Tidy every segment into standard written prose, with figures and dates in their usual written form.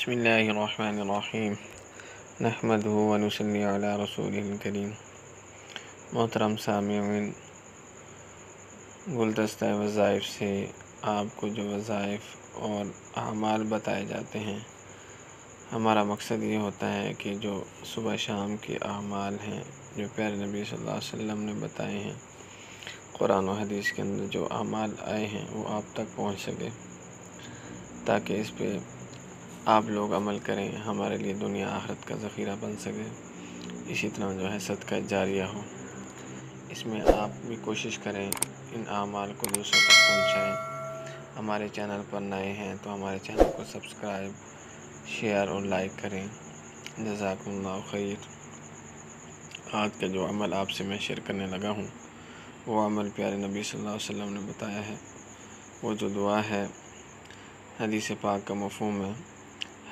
بسم اللہ الرحمن الرحیم نحمدہ ونصلی علی رسولہ الکریم۔ محترم سامعین، گلدستہ وظائف سے آپ کو جو وظائف اور اعمال بتائے جاتے ہیں، ہمارا مقصد یہ ہوتا ہے کہ جو صبح شام کے اعمال ہیں جو پیارے نبی صلی اللہ علیہ وسلم نے بتائے ہیں، قرآن و حدیث کے اندر جو اعمال آئے ہیں وہ آپ تک پہنچ سکے، تاکہ اس پہ آپ لوگ عمل کریں، ہمارے لیے دنیا آخرت کا ذخیرہ بن سکے۔ اسی طرح جو ہے صدقہ جاریہ ہو، اس میں آپ بھی کوشش کریں ان اعمال کو دوسروں تک پہنچائیں۔ ہمارے چینل پر نئے ہیں تو ہمارے چینل کو سبسکرائب، شیئر اور لائک کریں۔ جزاکم اللہ خیر۔ آج کا جو عمل آپ سے میں شیئر کرنے لگا ہوں، وہ عمل پیارے نبی صلی اللہ علیہ وسلم نے بتایا ہے۔ وہ جو دعا ہے، حدیث پاک کا مفہوم ہے۔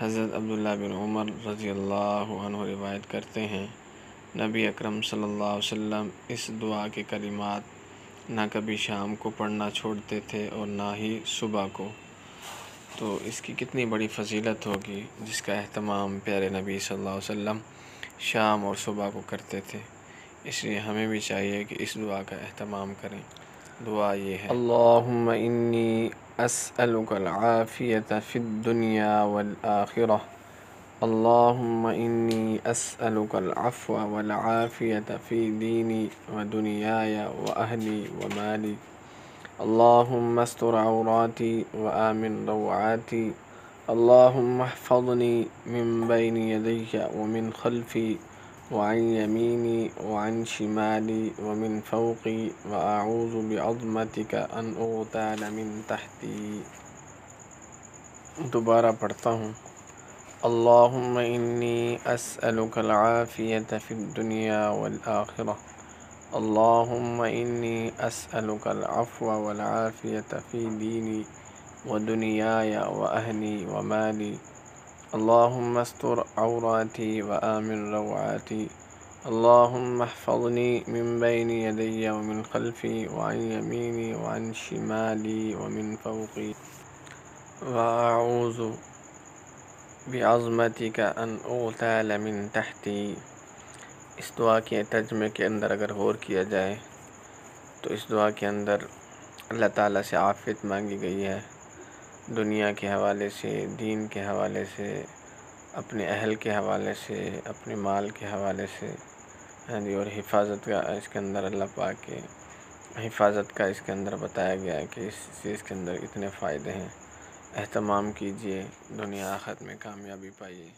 حضرت عبداللہ بن عمر رضی اللہ عنہ روایت کرتے ہیں، نبی اکرم صلی اللہ علیہ وسلم اس دعا کے کلمات نہ کبھی شام کو پڑھنا چھوڑتے تھے اور نہ ہی صبح کو۔ تو اس کی کتنی بڑی فضیلت ہوگی جس کا اہتمام پیارے نبی صلی اللہ علیہ وسلم شام اور صبح کو کرتے تھے۔ اس لیے ہمیں بھی چاہیے کہ اس دعا کا اہتمام کریں۔ دعا یہ ہے: اللہم انی اسألک العافیۃ فی الدنیا والآخرہ۔ اللہم انی اسألک العفو والعافیۃ فی دینی ودنیای واہلی ومالی۔ اللہم استر عوراتی وآمن روعاتی۔ اللہم احفظنی من بین یدی ومن خلفی وعن یمینی وعن شمالی ومن فوقی وأعوذ بعظمتک ان اغتال من تحتی۔ دوبارہ پڑھتا ہوں۔ اللہم انی اسألک العافیۃ فی الدنیا والآخرہ۔ اللہم انی اسألک العفو والعافیۃ فی دینی ودنیای واہلی ومالی۔ اللہم استر عوراتی وآمن روعاتی۔ اللہم احفظنی من بین یدی ومن خلفی وعن یمینی وعن شمالی ومن فوقی وأعوذ بعظمتک ان اغتال من تحتی۔ اس دعا کے ترجمے کے اندر اگر غور کیا جائے تو اس دعا کے اندر اللہ تعالیٰ سے عافیت مانگی گئی ہے، دنیا کے حوالے سے، دین کے حوالے سے، اپنے اہل کے حوالے سے، اپنے مال کے حوالے سے، اور حفاظت کا اس کے اندر اللہ پاک کے حفاظت کا اس کے اندر بتایا گیا ہے کہ اس چیز کے اندر اتنے فائدے ہیں۔ اہتمام کیجئے، دنیا آخرت میں کامیابی پائیے۔